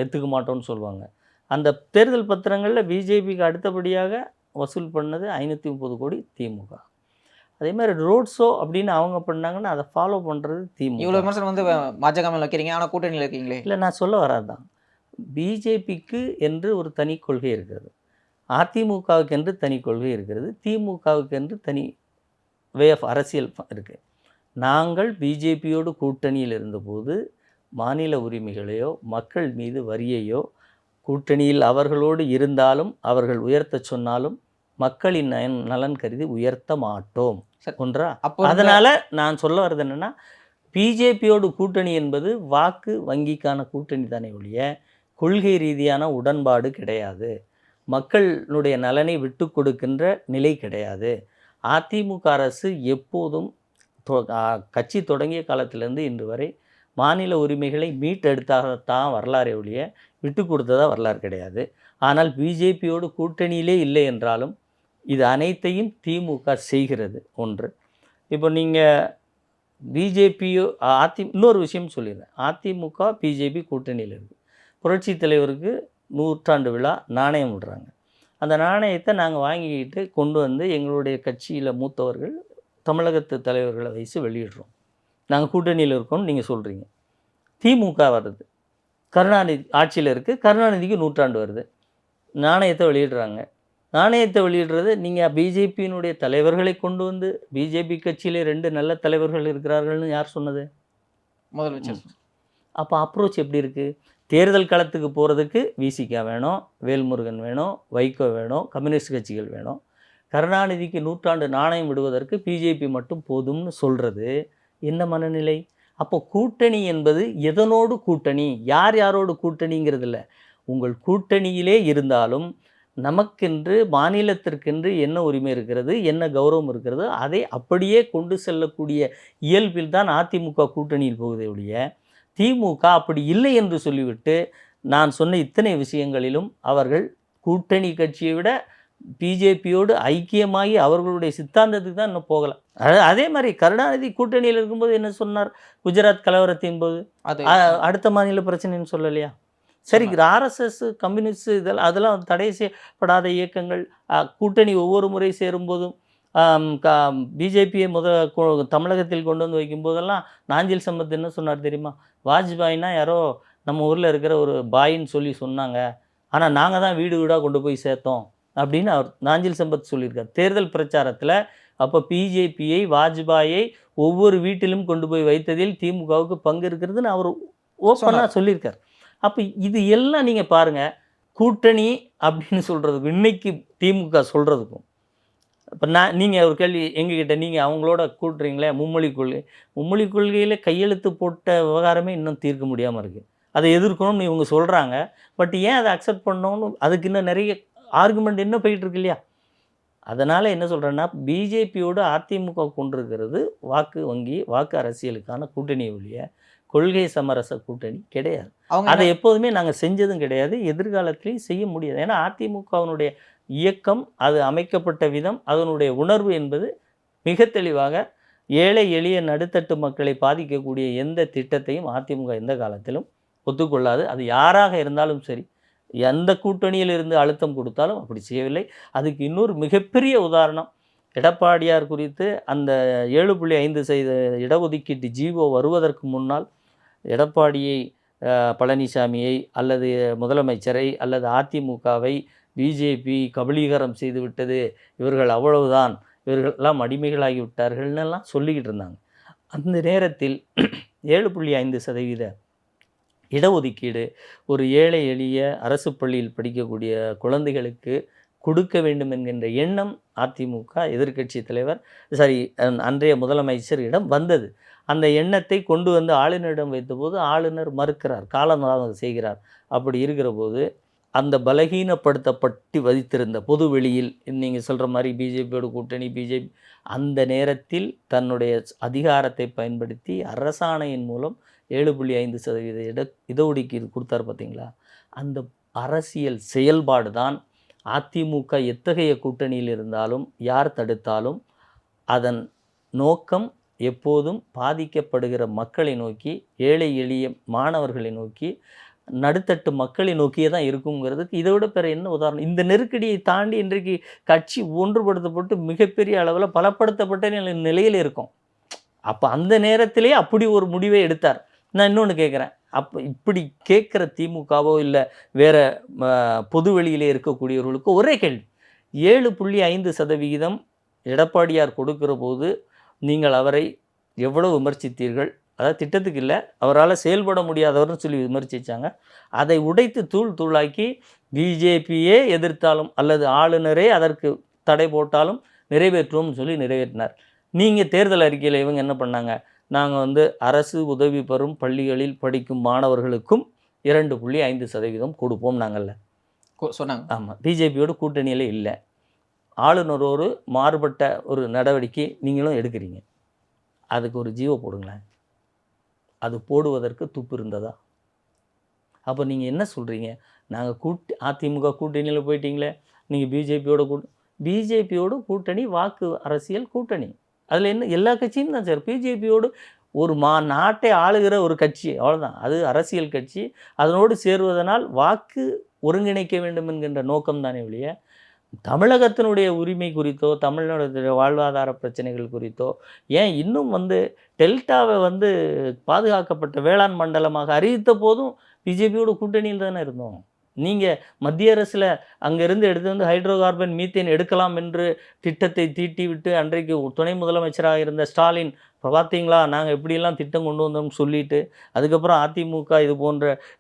ஏற்றுக்க மாட்டோம்னு சொல்லுவாங்க. அந்த தேர்தல் பத்திரங்களில் பிஜேபிக்கு அடுத்தபடியாக வசூல் பண்ணது 530 கோடி திமுக. அதே மாதிரி ரோட் ஷோ அப்படின்னு அவங்க பண்ணாங்கன்னா அதை ஃபாலோ பண்ணுறது திமுக. இவ்வளோ விமர்சனம் வந்து பாஜக மேல வைக்கிறீங்க. ஆனா கூட்டணியில இருக்கீங்களே. இல்லை, நான் சொல்ல வராது தான், பிஜேபிக்கு என்று ஒரு தனி கொள்கை இருக்கிறது, அதிமுகவுக்கு என்று தனி கொள்கை இருக்கிறது, திமுகவுக்கு என்று தனி வே ஆஃப் அரசியல் இருக்குது. நாங்கள் பிஜேபியோடு கூட்டணியில் இருந்தபோது மாநில உரிமைகளையோ மக்கள் மீது வரியையோ கூட்டணியில் அவர்களோடு இருந்தாலும் அவர்கள் உயர்த்த சொன்னாலும் மக்களின் நலன் கருதி உயர்த்த மாட்டோம். ஒன்றா? அதனால் நான் சொல்ல வர்றது என்னென்னா, பிஜேபியோடு கூட்டணி என்பது வாக்கு வங்கிக்கான கூட்டணி தானே ஒழிய கொள்கை ரீதியான உடன்பாடு கிடையாது. மக்களுடைய நலனை விட்டு கொடுக்கின்ற நிலை கிடையாது. அதிமுக அரசு எப்போதும் கட்சி தொடங்கிய காலத்திலேருந்து இன்று வரை மாநில உரிமைகளை மீட்டெடுத்தாகத்தான் வரலாறே ஒழிய விட்டு கொடுத்ததா வரலாறு கிடையாது. ஆனால் பிஜேபியோடு கூட்டணியிலே இல்லை என்றாலும் இது அனைத்தையும் திமுக செய்கிறது. ஒன்று. இப்போ நீங்கள் பிஜேபியோ இன்னொரு விஷயம் சொல்லிடுறேன். அதிமுக பிஜேபி கூட்டணியில் இருக்குது. புரட்சி தலைவருக்கு 100ஆண்டு விழா நாணயம் விடுறாங்க. அந்த நாணயத்தை நாங்கள் வாங்கிக்கிட்டு கொண்டு வந்து எங்களுடைய கட்சியில் மூத்தவர்கள் தமிழகத்து தலைவர்களை வைத்து வெளியிடுறோம். நாங்கள் கூட்டணியில் இருக்கோம்னு நீங்கள் சொல்கிறீங்க. திமுக வருது, கருணாநிதி ஆட்சியில் இருக்குது, கருணாநிதிக்கு 100ஆண்டு வருது, நாணயத்தை வெளியிடுறாங்க. நாணயத்தை வெளியிடுறது நீங்கள் பிஜேபியினுடைய தலைவர்களை கொண்டு வந்து, பிஜேபி கட்சியிலே 2 நல்ல தலைவர்கள் இருக்கிறார்கள்னு யார் சொன்னது? முதலமைச்சர். அப்போ அப்ரோச் எப்படி இருக்குது? தேர்தல் களத்துக்கு போகிறதுக்கு விசிகா வேணும், வேல்முருகன் வேணும், வைகோ வேணும், கம்யூனிஸ்ட் கட்சிகள் வேணும். கருணாநிதிக்கு 100ஆண்டு நாணயம் விடுவதற்கு பிஜேபி மட்டும் போதும்னு சொல்கிறது என்ன மனநிலை? அப்போ கூட்டணி என்பது எதனோடு கூட்டணி, யார் யாரோடு கூட்டணிங்கிறது இல்லை. உங்கள் கூட்டணியிலே இருந்தாலும் நமக்கென்று மாநிலத்திற்கென்று என்ன உரிமை இருக்கிறது, என்ன கௌரவம் இருக்கிறது, அதை அப்படியே கொண்டு செல்லக்கூடிய இயல்பில் தான் அதிமுக கூட்டணியில் போவதை ஒழிய திமுக அப்படி இல்லை என்று சொல்லிவிட்டு நான் சொன்ன இத்தனை விஷயங்களிலும் அவர்கள் கூட்டணி கட்சியை விட பிஜேபியோடு ஐக்கியமாகி அவர்களுடைய சித்தாந்தத்துக்கு தான் இன்னும் போகலை. அதே மாதிரி கருணாநிதி கூட்டணியில் இருக்கும்போது என்ன சொன்னார்? குஜராத் கலவரத்தின் போது அடுத்த மாநில பிரச்சனைன்னு சொல்லலையா? சரி, ஆர்எஸ்எஸ் கம்யூனிஸ்ட் அதெல்லாம் தடை செய்யப்படாத இயக்கங்கள் கூட்டணி ஒவ்வொரு முறை சேரும்போதும் பிஜேபியை தமிழகத்தில் கொண்டு வந்து வைக்கும்போதெல்லாம் நாஞ்சில் சம்பத் என்ன சொன்னார் தெரியுமா? வாஜ்பாயினா யாரோ நம்ம ஊரில் இருக்கிற ஒரு பாயின்னு சொல்லி சொன்னாங்க, ஆனால் நாங்கள் தான் வீடு வீடாக கொண்டு போய் சேர்த்தோம் அப்படின்னு அவர் நாஞ்சில் சம்பத் சொல்லியிருக்கார் தேர்தல் பிரச்சாரத்தில். அப்போ பிஜேபியை, வாஜ்பாயை ஒவ்வொரு வீட்டிலும் கொண்டு போய் வைத்ததில் திமுகவுக்கு பங்கு இருக்கிறதுன்னு அவர் ஓப்பனாக சொல்லியிருக்கார். அப்போ இது எல்லாம் நீங்கள் பாருங்கள், கூட்டணி அப்படின்னு சொல்கிறதுக்கும் இன்றைக்கி திமுக சொல்கிறதுக்கும். இப்போ நீங்கள் ஒரு கேள்வி எங்ககிட்ட, நீங்கள் அவங்களோட கூட்டுறீங்களே மும்மொழி கொள்கையில் கையெழுத்து போட்ட விவகாரமே இன்னும் தீர்க்க முடியாமல் இருக்குது. அதை எதிர்க்கணும்னு இவங்க சொல்கிறாங்க. பட் ஏன் அதை அக்செப்ட் பண்ணணும்னு அதுக்கு இன்னும் நிறைய ஆர்குமெண்ட் இன்னும் போயிட்டுருக்கு இல்லையா? அதனால் என்ன சொல்கிறேன்னா, பிஜேபியோடு அதிமுக கொண்டிருக்கிறது வாக்கு வங்கி, வாக்கு அரசியலுக்கான கூட்டணி ஒழிய கொள்கை சமரச கூட்டணி கிடையாது. அதை எப்போதுமே நாங்கள் செஞ்சதும் கிடையாது, எதிர்காலத்திலையும் செய்ய முடியாது. ஏன்னா அதிமுகவினுடைய இயக்கம், அது அமைக்கப்பட்ட விதம், அதனுடைய உணர்வு என்பது மிக தெளிவாக ஏழை எளிய நடுத்தட்டு மக்களை பாதிக்கக்கூடிய எந்த திட்டத்தையும் அதிமுக எந்த காலத்திலும் ஒத்துக்கொள்ளாது. அது யாராக இருந்தாலும் சரி, எந்த கூட்டணியில் இருந்து அழுத்தம் கொடுத்தாலும் அப்படி செய்யவில்லை. அதுக்கு இன்னொரு மிகப்பெரிய உதாரணம், எடப்பாடியார் குறித்து அந்த 7.5% இடஒதுக்கீட்டு ஜீவோ வருவதற்கு முன்னால் எடப்பாடியை, பழனிசாமியை அல்லது முதலமைச்சரை அல்லது அதிமுகவை பிஜேபி கபலீகரம் செய்து விட்டது, இவர்கள் அவ்வளவுதான், இவர்களெல்லாம் அடிமைகளாகி விட்டார்கள்னெல்லாம் சொல்லிக்கிட்டு இருந்தாங்க. அந்த நேரத்தில் 7.5% இடஒதுக்கீடு ஒரு ஏழை எளிய அரசு பள்ளியில் படிக்கக்கூடிய குழந்தைகளுக்கு கொடுக்க வேண்டும் என்கின்ற எண்ணம் அதிமுக எதிர்க்கட்சி தலைவர் அன்றைய முதலமைச்சரிடம் வந்தது. அந்த எண்ணத்தை கொண்டு வந்து ஆளுநரிடம் வைத்தபோது ஆளுநர் மறுக்கிறார், காலதாமதம் செய்கிறார். அப்படி இருக்கிற போது அந்த பலகீனப்படுத்தப்பட்டு வைத்திருந்த பொது வெளியில் நீங்கள் சொல்கிற மாதிரி பிஜேபியோட கூட்டணி அந்த நேரத்தில் தன்னுடைய அதிகாரத்தை பயன்படுத்தி அரசாணையின் மூலம் 7.5% இடஒதுக்கீடு கொடுத்தார் பார்த்தீங்களா? அந்த அரசியல் செயல்பாடு தான் அதிமுக எத்தகைய கூட்டணியில் இருந்தாலும் யார் தடுத்தாலும் அதன் நோக்கம் எப்போதும் பாதிக்கப்படுகிற மக்களை நோக்கி, ஏழை எளிய மாணவர்களை நோக்கி, நடுத்தட்டு மக்களை நோக்கியே தான் இருக்குங்கிறதுக்கு இதை விட பிற என்ன உதாரணம்? இந்த நெருக்கடியை தாண்டி இன்றைக்கு கட்சி ஒன்றுபடுத்தப்பட்டு மிகப்பெரிய அளவில் பலப்படுத்தப்பட்ட நிலையில் இருக்கும். அப்போ அந்த நேரத்திலே அப்படி ஒரு முடிவை எடுத்தார். நான் இன்னொன்று கேட்குறேன், அப்போ இப்படி கேட்குற திமுகவோ இல்லை வேறு பொது வெளியிலே இருக்கக்கூடியவர்களுக்கு ஒரே கேள்வி, 7.5% எடப்பாடியார் கொடுக்கிற போது நீங்கள் அவரை எவ்வளவு விமர்சித்தீர்கள்? அதாவது திட்டத்துக்கு இல்லை, அவரால் செயல்பட முடியாதவர்னு சொல்லி விமர்சித்தாங்க. அதை உடைத்து தூள் தூளாக்கி பிஜேபியே எதிர்த்தாலும் அல்லது ஆளுநரே அதற்கு தடை போட்டாலும் நிறைவேற்றுவோம்னு சொல்லி நிறைவேற்றினார். நீங்கள் தேர்தல் அறிக்கையில் இவங்க என்ன பண்ணாங்க? நாங்கள் அரசு உதவி பெறும் பள்ளிகளில் படிக்கும் மாணவர்களுக்கும் 2.5% கொடுப்போம் நாங்கள்ல சொன்னாங்க. ஆமாம், பிஜேபியோட கூட்டணியில் இல்லை. ஆளுநரோடு மாறுபட்ட ஒரு நடவடிக்கை நீங்களும் எடுக்கிறீங்க. அதுக்கு ஒரு ஜீவோ போடுங்களேன். அது போடுவதற்கு துப்பு இருந்ததா? அப்போ நீங்கள் என்ன சொல்கிறீங்க? நாங்கள் அதிமுக கூட்டணியில் போயிட்டீங்களே, நீங்கள் பிஜேபியோட கூட்டணி வாக்கு அரசியல் கூட்டணி. அதில் என்ன எல்லா கட்சியும் தான் சார். பிஜேபியோடு ஒரு நாட்டை ஆளுகிற ஒரு கட்சி, அவ்வளோதான். அது அரசியல் கட்சி. அதனோடு சேருவதனால் வாக்கு ஒருங்கிணைக்க வேண்டும் என்கின்ற நோக்கம் தானே ஒழிய தமிழகத்தினுடைய உரிமை குறித்தோ தமிழனுடைய வாழ்வாதார பிரச்சனைகள் குறித்தோ, ஏன் இன்னும் டெல்டாவை பாதுகாக்கப்பட்ட வேளாண் மண்டலமாக அறிவித்த போதும் பிஜேபியோட கூட்டணியில் தானே இருந்தோம். நீங்கள் மத்திய அரசில் அங்கேருந்து எடுத்து ஹைட்ரோ கார்பன் மீத்தேன் எடுக்கலாம் என்று திட்டத்தை தீட்டிவிட்டு அன்றைக்கு துணை முதலமைச்சராக இருந்த ஸ்டாலின் பார்த்தீங்களா நாங்கள் எப்படியெல்லாம் திட்டம் கொண்டு வந்தோம்னு சொல்லிட்டு, அதுக்கப்புறம் அதிமுக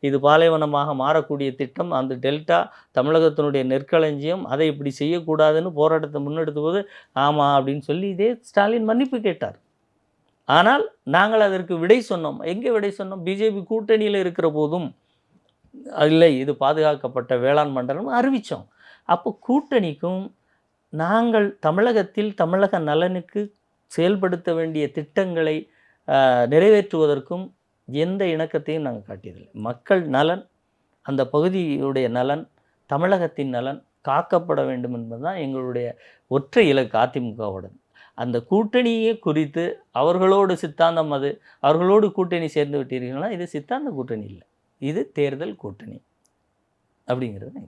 இது பாலைவனமாக மாறக்கூடிய திட்டம், அந்த டெல்டா தமிழகத்தினுடைய நெற்களஞ்சியம், அதை இப்படி செய்யக்கூடாதுன்னு போராட்டத்தை முன்னெடுத்த போது ஆமாம் அப்படின்னு சொல்லி இதே ஸ்டாலின் மன்னிப்பு கேட்டார். ஆனால் நாங்கள் அதற்கு விடை சொன்னோம். எங்கே விடை சொன்னோம்? பிஜேபி கூட்டணியில் இருக்கிற போதும் இல்லை, இது பாதுகாக்கப்பட்ட வேளாண் மண்டலம் அறிவித்தோம். அப்போ கூட்டணிக்கும் நாங்கள் தமிழகத்தில் தமிழக நலனுக்கு செயல்படுத்த வேண்டிய திட்டங்களை நிறைவேற்றுவதற்கும் எந்த இணக்கத்தையும் நாங்கள் காட்டியதில்லை. மக்கள் நலன், அந்த பகுதியுடைய நலன், தமிழகத்தின் நலன் காக்கப்பட வேண்டும் என்பது தான் எங்களுடைய ஒற்றை இலக்கு அதிமுகவுடன். அந்த கூட்டணியை குறித்து அவர்களோடு சித்தாந்தம், அவர்களோடு கூட்டணி சேர்ந்து விட்டீர்கள்னா இது சித்தாந்த கூட்டணி இல்லை, இது தேர்தல் கூட்டணி அப்படிங்கிறது.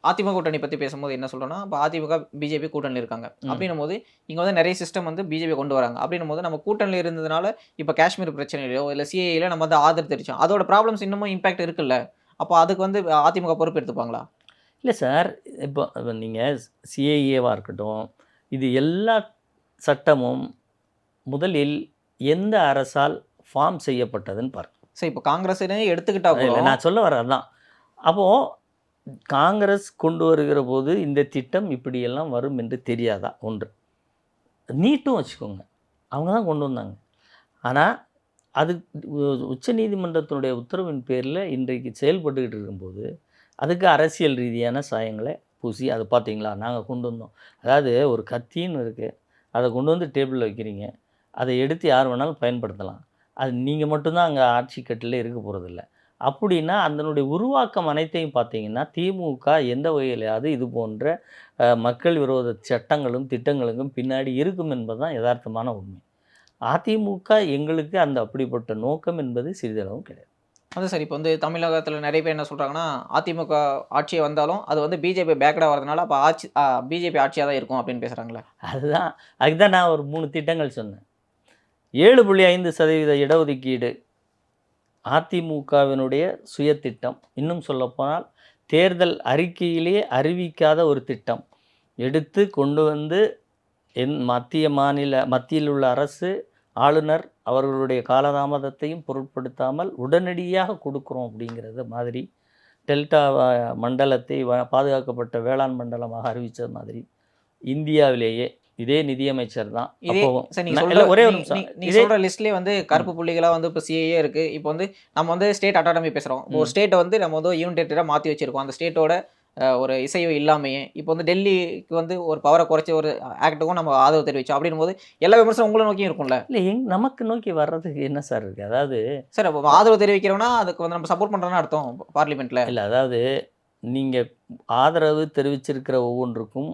அதிமுக கூட்டணி பற்றி பேசும்போது என்ன சொல்கிறோன்னா, இப்போ அதிமுக பிஜேபி கூட்டணியில் இருக்காங்க அப்படின்னும் போது இங்கே நிறைய சிஸ்டம் பிஜேபி கொண்டு வராங்க. அப்படின்னும் போது நம்ம கூட்டணியில் இருந்ததுனால இப்போ காஷ்மீர் பிரச்சனையிலையோ இல்லை சிஏயில் நம்ம ஆதரவு தெரிவித்தோம், அதோட ப்ராப்ளம்ஸ் இன்னமும் இம்பாக்ட் இருக்குல்ல. அப்போ அதுக்கு அதிமுக பொறுப்பு எடுத்துப்பாங்களா? இல்லை சார், இப்போ நீங்கள் சிஏஏவாக இருக்கட்டும், இது எல்லா சட்டமும் முதலில் எந்த அரசால் ஃபார்ம் செய்யப்பட்டதுன்னு பாருங்கள். சரி, இப்போ காங்கிரஸே எடுத்துக்கிட்டா இல்லை, நான் சொல்ல வர அதுதான். அப்போது காங்கிரஸ் கொண்டு வருகிற போது இந்த திட்டம் இப்படியெல்லாம் வரும் என்று தெரியாதா? ஒன்று. நீட்டும் வச்சுக்கோங்க, அவங்க தான் கொண்டு வந்தாங்க. ஆனால் அது உச்சநீதிமன்றத்தினுடைய உத்தரவின் பேரில் இன்றைக்கு செயல்பட்டுக்கிட்டு இருக்கும்போது அதுக்கு அரசியல் ரீதியான சாயங்களை பூசி அது பார்த்தீங்களா நாங்கள் கொண்டு வந்தோம். அதாவது ஒரு கத்தின்னு இருக்குது, அதை கொண்டு டேபிளில் வைக்கிறீங்க, அதை எடுத்து யார் வேணாலும் பயன்படுத்தலாம். அது நீங்கள் மட்டும்தான் அங்கே ஆட்சி கட்டில் இருக்க போகிறதில்ல. அப்படின்னா அதனுடைய உருவாக்கம் அனைத்தையும் பார்த்தீங்கன்னா திமுக எந்த வகையிலாவது இது போன்ற மக்கள் விரோத சட்டங்களும் திட்டங்களுக்கும் பின்னாடி இருக்கும் என்பது தான் யதார்த்தமான உண்மை. அதிமுக எங்களுக்கு அந்த அப்படிப்பட்ட நோக்கம் என்பது சிறிதளவும் கிடையாது. அது சரி. இப்போ தமிழகத்தில் நிறைய பேர் என்ன சொல்கிறாங்கன்னா, அதிமுக ஆட்சியை வந்தாலும் அது பிஜேபி பேக்கடாக வரதுனால அப்போ பிஜேபி ஆட்சியாக தான் இருக்கும் அப்படின்னு பேசுகிறாங்களே. அதுதான் நான் ஒரு 3 திட்டங்கள் சொன்னேன். 7.5% இடஒதுக்கீடு அதிமுகவினுடைய சுய திட்டம். இன்னும் சொல்லப்போனால் தேர்தல் அறிக்கையிலே அறிவிக்காத ஒரு திட்டம் எடுத்து கொண்டு மத்தியில் உள்ள அரசு, ஆளுநர் அவர்களுடைய காலதாமதத்தையும் பொருட்படுத்தாமல் உடனடியாக கொடுக்குறோம் அப்படிங்கிறத மாதிரி டெல்டா மண்டலத்தை பாதுகாக்கப்பட்ட வேளாண் மண்டலமாக அறிவித்த மாதிரி இந்தியாவிலேயே இதே நிதியமைச்சர் தான் இதே அப்போவும். சார் நீங்க நான் சொல்ற இல்ல ஒரே ஒரு நீ நிமிஷம். நீ நீ இதே சொல்ற லிஸ்ட்லயே வந்து கருப்பு புள்ளிகளா வந்து இப்போ சிஏஏ இருக்கு. இப்போ வந்து நம்ம வந்து ஸ்டேட் அட்டானமி பேசுறோம். ஒரு ஸ்டேட்டை வந்து நம்ம வந்து யூனிட் டெரிட்டரியா மாத்தி வச்சிருக்கோம். அந்த ஸ்டேட்டோட ஒரு இசைவு இல்லாமயே இப்போ வந்து டெல்லிக்கு வந்து ஒரு பவரை குறைச்ச ஒரு ஆக்டுக்கும் நம்ம ஆதரவு தெரிவிச்சோம். அப்படின்னும்போது எல்லா விமர்சனம் உங்களை நோக்கியும் இருக்கும்ல இல்ல நமக்கு நோக்கி வர்றதுக்கு என்ன சார் இருக்கு? அதாவது சார். அப்போ ஆதரவு தெரிவிக்கிறோம்னா அதுக்கு வந்து நம்ம சப்போர்ட் பண்றோம்னு அர்த்தம் பார்லிமெண்ட்ல. இல்ல அதாவது நீங்க ஆதரவு தெரிவிச்சிருக்கிற ஒவ்வொன்றுக்கும்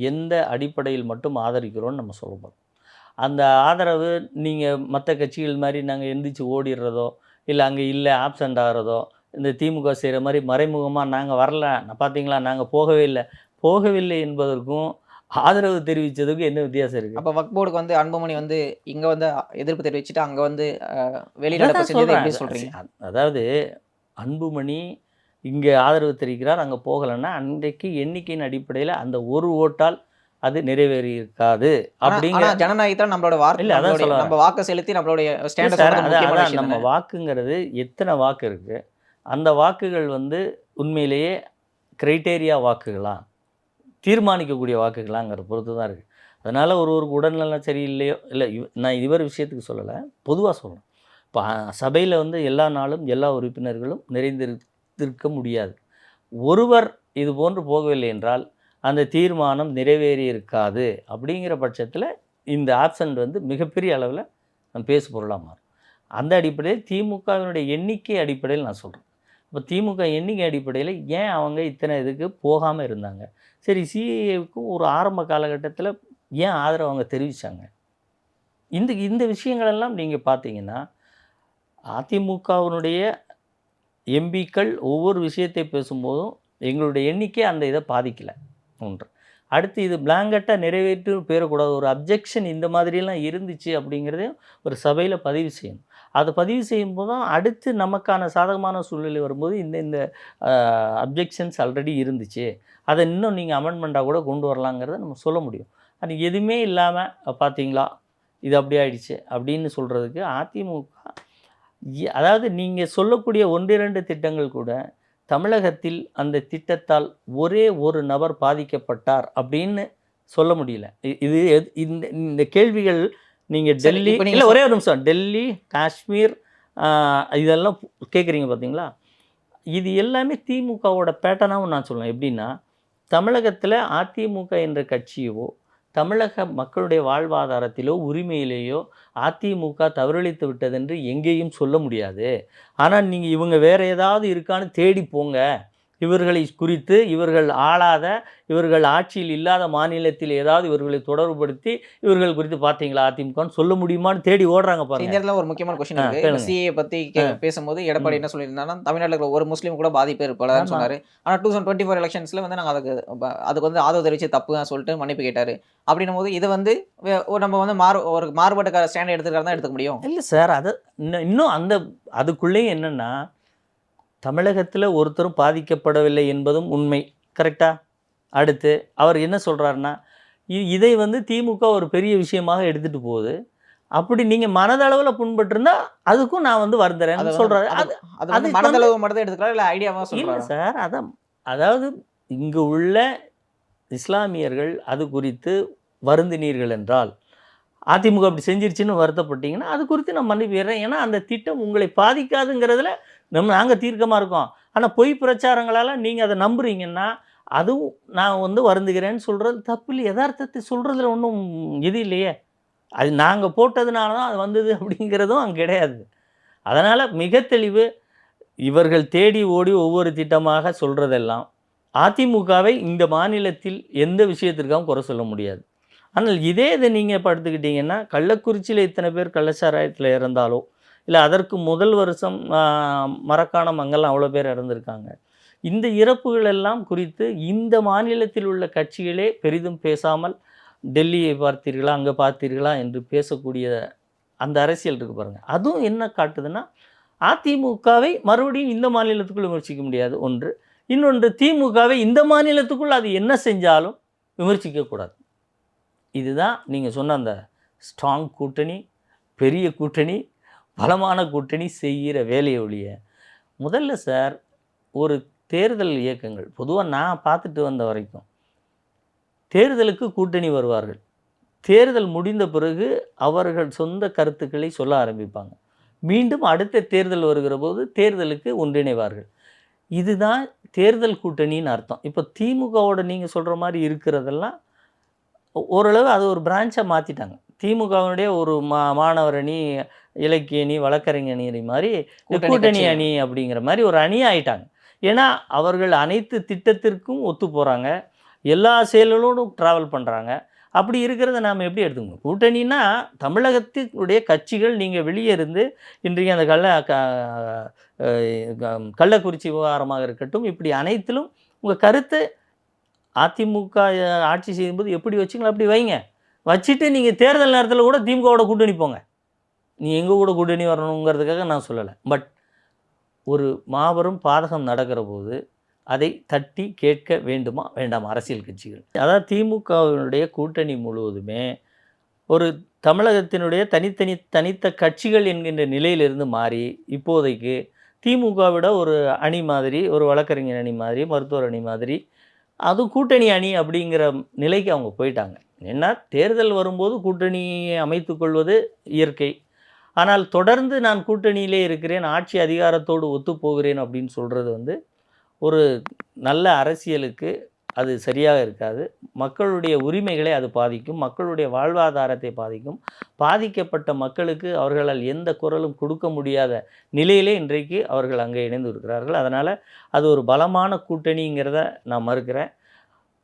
எந்த அடிப்படையில் மட்டும் ஆதரிக்கிறோம்னு நம்ம சொல்லணும். அந்த ஆதரவு நீங்க மத்த கட்சிகள் மாரி நாங்க எந்திரிச்சு ஓடிர்றதோ, இல்ல அங்க இல்ல ஆப்சென்ட் ஆகுறதோ, இந்த திமுக செய்ற மாரி மறைமுகமா நாங்க வரல, பார்த்தீங்களா நாங்க போகவே இல்ல. போகவில்லை என்பதற்கும், ஆதரவு தெரிவிச்சதுக்கும் என்ன வித்தியாசம் இருக்கு? அப்ப வக்ஃப் போர்டுக்கு வந்து அன்புமணி வந்து இங்க வந்து எதிர்ப்பு தெரிவிச்சுட்டு அங்க வந்து வெளிநடப்பு அததான் செஞ்சதை சொல்றேன். எப்படி சொல்றீங்க? அதாவது அன்புமணி இங்க ஆதரவு தெரிவிக்கிறார், அங்க போகலன்னா, அன்றைக்கு எண்ணிக்கையின் அடிப்படையில அந்த ஒரு ஓட்டால் அது நிறைவேறியிருக்காது. ஆனா ஆனா அப்படிங்கிற ஜனநாயகத்துல நம்மளோட இல்ல அதான் சொல்ல நம்ம வரேன். வாக்க செலுத்தி நம்மளுடைய இல்ல ஸ்டேண்டை சார். சொல்றது அதான் முக்கியமான அதான் விஷயம் நம்ம தானே. வாக்குங்கிறது எத்தனை வாக்கு இருக்கு? அந்த வாக்குகள் வந்து உண்மையிலேயே கிரைட்டேரியா வாக்குகளா? தீர்மானிக்கக்கூடிய வாக்குகளாங்கிற பொறுத்து தான் இருக்கு. அதனால ஒருவருக்கு உடல்நலம் சரியில்லையோ, இல்ல நான் இவர் விஷயத்துக்கு சொல்லல. பொதுவா சொல்றேன். இப்ப சபையில வந்து எல்லா நாளும் எல்லா உறுப்பினர்களும் நிறைந்திருக்க முடியாது. ஒருவர் இது போன்று போகவில்லை என்றால், அந்த தீர்மானம் நிறைவேறி இருக்காது. அப்படிங்கிற பட்சத்தில இந்த ஆப்சென்ட் வந்து மிகப்பெரிய அளவுல பேசு பொருளா மாறும். அந்த அடிப்படையில் திமுகவினுடைய எண்ணிக்கை அடிப்படையில் நான் சொல்றேன். இப்ப திமுக எண்ணிக்கை அடிப்படையில ஏன் அவங்க இத்தனை இதுக்கு போகாம இருந்தாங்க? சரி, சிஏஏவுக்கும் ஒரு ஆரம்ப காலகட்டத்தில ஏன் ஆதரவு அவங்க தெரிவிச்சாங்க? இந்த இந்த விஷயங்கள் எல்லாம் நீங்க பார்த்தீங்கன்னா, அதிமுகவினுடைய எம்பிக்கள் ஒவ்வொரு விஷயத்தை பேசும்போதும் எங்களுடைய எண்ணிக்கை அந்த இதை பாதிக்கல. ஒன்று. அடுத்து இது பிளாங்கெட்டா நிறைவேற்று போயிறக்கூடாது. ஒரு அப்ஜெக்ஷன் இந்த மாதிரியெல்லாம் இருந்துச்சு அப்படிங்கிறதையும் ஒரு சபையில பதிவு செய்யணும். அத பதிவு செய்யும்போது தான் அடுத்து நமக்கான சாதகமான சூழ்நிலை வரும்போது இந்த இந்த அ அப்ஜெக்ஷன்ஸ் ஆல்ரெடி இருந்துச்சு. அத இன்னும் நீங்க அமெண்ட்மெண்ட்டா கூட கொண்டு வரலாங்கிறத நம்ம சொல்ல முடியும். அது எதுவுமே இல்லாம பார்த்தீங்களா, இது அப்படி ஆயிடுச்சு அப்படின்னு சொல்றதுக்கு அதிமுக அதாவது நீங்க சொல்லக்கூடிய 1, 2 திட்டங்கள் கூட தமிழகத்தில் அந்த திட்டத்தால் ஒரே ஒரு நபர் பாதிக்கப்பட்டார் அப்படின்னு சொல்ல முடியல. இது இந்த இந்த கேள்விகள் நீங்க சரி, டெல்லி இப்ப நீங்க இல்ல ஒரே ஒரு நிமிஷம். டெல்லி, காஷ்மீர் ஆ இதெல்லாம் கேட்குறீங்க பார்த்தீங்களா? இது எல்லாமே திமுகவோட பேட்டர்னாவும் நான் சொல்லுவேன். எப்படின்னா, தமிழகத்தில அதிமுக என்ற கட்சியோ, தமிழக மக்களுடைய வாழ்வாதாரத்திலோ, உரிமையிலேயோ அதிமுக தவறளித்து விட்டதென்று எங்கேயும் சொல்ல முடியாது. ஆனா, நீங்க இவங்க வேற ஏதாவது இருக்கான்னு தேடி போங்க. இவர்களை குறித்து இவர்கள் ஆளாத, இவர்கள் ஆட்சியில் இல்லாத மாநிலத்தில் ஏதாவது இவர்களை தொடர்புபடுத்தி, இவர்கள் குறித்து பார்த்தீங்களா அதிமுகன்னு சொல்ல முடியுமான்னு தேடி ஓடுறாங்க இந்த பாருங்க. இடத்துல ஒரு முக்கியமான கொஸ்டின் இருக்கு. இப்ப கேளுங்க. சிஏஏ பத்தி அ, பேசும்போது எடப்பாடி ம். என்ன சொல்லியிருந்தாருன்னா, தமிழ்நாட்டுல இருக்கிற ஒரு முஸ்லீம் கூட பாதிப்பு ஏற்படாதுன்னு ஆமா. சொன்னாரு. ஆனா 2024 எலக்ஷன்ஸ்ல வந்து நாங்க அதுக்கு வந்து ஆதரவு தெரிவிச்சது தப்புன்னு சொல்லிட்டு மன்னிப்பு கேட்டாரு. அப்படின்னும்போது இது வந்து நம்ம வந்து ஒரு மாறுபட்ட ஸ்டாண்ட் எடுத்துக்கிறதா தான் எடுத்துக்க முடியும். இல்ல சார். இன்னும் அந்த அதுக்குள்ளேயும் என்னன்னா, தமிழகத்தில ஒருத்தரும் பாதிக்கப்படவில்லை என்பதும் உண்மை. கரெக்ட்டா? அடுத்து அவர் என்ன சொல்றாருன்னா, இதை வந்து திமுக ஒரு பெரிய விஷயமாக எடுத்துட்டு போகுது. அப்படி நீங்க மனதளவுல புண்பட்டிருந்தா, அதுக்கும் நான் வந்து அத வருந்துறேன்னு வந்து சொல்றாரு. அது அது வந்து அதுக்கு வந்து மனதளவு மட்டும் தான் எடுத்துக்கிறாரா? இல்ல ஐடியாவா இல்ல சொல்றாரா? சார். அதாவது இங்கு உள்ள இஸ்லாமியர்கள் அது குறித்து வருந்தினீர்கள் என்றால், அதிமுக அப்படி செஞ்சிருச்சுன்னு வருத்தப்பட்டீங்கன்னா, அது குறித்து நான் மன்னிப்பு கேட்கிறேன். ஏன்னா, அந்த திட்டம் உங்களை பாதிக்காதுங்கிறதுல நாங்க தீர்க்கமா இருக்கோம். ஆனா, பொய் பிரச்சாரங்களால நீங்க அத நம்புறீங்கன்னா, அதுவும் நான் வந்து வருந்துகிறேன்னு சொல்றது தப்பு இல்ல. எதார்த்தத்தை சொல்றதுல ஒண்ணும் இது இல்லையே. அது நாங்க போட்டதுனால தான் அது வந்தது அப்படிங்கிறதும் அங்க கிடையாது. அதனால மிக தெளிவு. இவர்கள் தேடி ஓடி ஒவ்வொரு திட்டமாக சொல்றதெல்லாம், அதிமுகவை இந்த மாநிலத்தில் எந்த விஷயத்திற்காகவும் குறை சொல்ல முடியாது. ஆனால் இதே இத நீங்க இப்ப எடுத்துக்கிட்டீங்கன்னா, கள்ளக்குறிச்சியில இத்தனை பேர் கள்ளச்சாராயத்தில இறந்தாலோ, இல்ல அதற்கு முதல் வருஷம் மரக்காணம் அங்கெல்லாம் அவ்வளோ பேர் இறந்திருக்காங்க. இந்த இறப்புகள் எல்லாம் குறித்து இந்த மாநிலத்தில் உள்ள கட்சிகளே பெரிதும் பேசாமல், டெல்லியை பார்த்தீர்களா, அங்க பார்த்தீர்களா என்று பேசக்கூடிய அந்த அரசியல் இருக்கு பாருங்க. அதுவும் என்ன காட்டுதுன்னா, அதிமுகவை மறுபடியும் இந்த மாநிலத்துக்குள் விமர்சிக்க முடியாது ஒன்று. இன்னொன்று திமுகவை இந்த மாநிலத்துக்குள் அது என்ன செஞ்சாலும் விமர்சிக்கக்கூடாது. இதுதான் நீங்க சொன்ன அந்த ஸ்ட்ராங் கூட்டணி, பெரிய கூட்டணி, பலமான கூட்டணி செய்கிற வேலைய ஒழிய, முதல்ல சார் ஒரு தேர்தல் இயக்கங்கள் பொதுவாக நான் பார்த்துட்டு வந்த வரைக்கும் தேர்தலுக்கு கூட்டணி வருவார்கள். தேர்தல் முடிந்த பிறகு அவர்கள் சொந்த கருத்துக்களை சொல்ல ஆரம்பிப்பாங்க. மீண்டும் அடுத்த தேர்தல் வருகிற போது தேர்தலுக்கு ஒன்றிணைவார்கள். இதுதான் தேர்தல் கூட்டணின்னு அர்த்தம். இப்போ திமுகவோட நீங்கள் சொல்கிற மாதிரி இருக்கிறதெல்லாம் ஓரளவு அது ஒரு பிரான்ச்சா மாத்திட்டாங்க. திமுகவினுடைய ஒரு மாணவர் அணி, இலக்கிய அணி, வழக்கறிஞர் அணி மாரி கூட்டணி அணி அப்படிங்கிற மாரி ஒரு அணி ஆயிட்டாங்க. ஏன்னா, அவர்கள் அனைத்து திட்டத்திற்கும் ஒத்து போறாங்க. எல்லா செயல்களோடும் டிராவல் பண்றாங்க. அப்படி இருக்கிறத நாம எப்படி எடுத்துக்கணும்? கூட்டணின்னா தமிழகத்தினுடைய கட்சிகள் நீங்க வெளியே இருந்து இன்றைக்கு அந்த கள்ளக்குறிச்சி விவகாரமாக இருக்கட்டும், இப்படி அனைத்திலும் உங்க கருத்து அதிமுக ஆட்சி செய்யும்போது எப்படி வச்சிங்களோ அப்படி வைங்க. வச்சுட்டு நீங்கள் தேர்தல் நேரத்தில் கூட திமுகவோட கூட்டணி போங்க. நீ எங்கள் கூட கூட்டணி வரணுங்கிறதுக்காக நான் சொல்லலை. பட் ஒரு மாபெரும் பாதகம் நடக்கிற போது அதை தட்டி கேட்க வேண்டுமா வேண்டாமா அரசியல் கட்சிகள்? அதாவது திமுகவினுடைய கூட்டணி முழுவதுமே ஒரு தமிழகத்தினுடைய தனித்த கட்சிகள் என்கின்ற நிலையிலிருந்து மாறி இப்போதைக்கு திமுகவிட ஒரு அணி மாதிரி, ஒரு வழக்கறிஞர் அணி மாதிரி, மருத்துவர் அணி மாதிரி, அதுவும் கூட்டணி அணி அப்படிங்கிற நிலைக்கு அவங்க போயிட்டாங்க. ஏன்னா தேர்தல் வரும்போது கூட்டணியை அமைத்துக்கொள்வது இயற்கை. ஆனால் தொடர்ந்து நான் கூட்டணியிலே இருக்கிறேன், ஆட்சி அதிகாரத்தோடு ஒத்துப்போகிறேன் அப்படின்னு சொல்கிறது வந்து ஒரு நல்ல அரசியலுக்கு அது சரியாக இருக்காது. மக்களுடைய உரிமைகளை அது பாதிக்கும், மக்களுடைய வாழ்வாதாரத்தை பாதிக்கும். பாதிக்கப்பட்ட மக்களுக்கு அவர்களால் எந்த குரலும் கொடுக்க முடியாத நிலையிலே இன்றைக்கு அவர்கள் அங்கே இணைந்து இருக்கிறார்கள். அதனால் அது ஒரு பலமான கூட்டணிங்கிறத நான் மறுக்கிறேன்.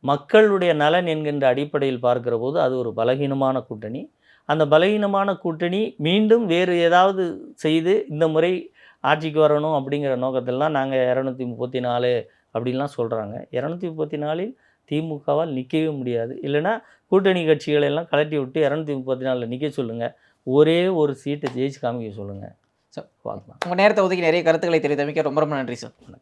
மக்களுடைய நலன் என்கின்ற அடிப்படையில் பார்க்கிற போது அது ஒரு பலகீனமான கூட்டணி. அந்த பலகீனமான கூட்டணி மீண்டும் வேறு ஏதாவது செய்து இந்த முறை ஆட்சிக்கு வரணும் அப்படிங்கிற நோக்கத்தில் தான் நாங்கள் 234 அப்படின்லாம் சொல்கிறாங்க. 234இல் திமுகவால் நிற்கவே முடியாது. இல்லைன்னா கூட்டணி கட்சிகளை எல்லாம் கலட்டி விட்டு 234 நிற்க சொல்லுங்கள். ஒரே ஒரு சீட்டை ஜெயிச்சு காமிக்க சொல்லுங்கள். பார்க்கலாம். உங்கள் நேரத்தை ஒதுக்கி நிறைய கருத்துக்களை தெரிவித்தமைக்க ரொம்ப ரொம்ப நன்றி சார். வணக்கம்.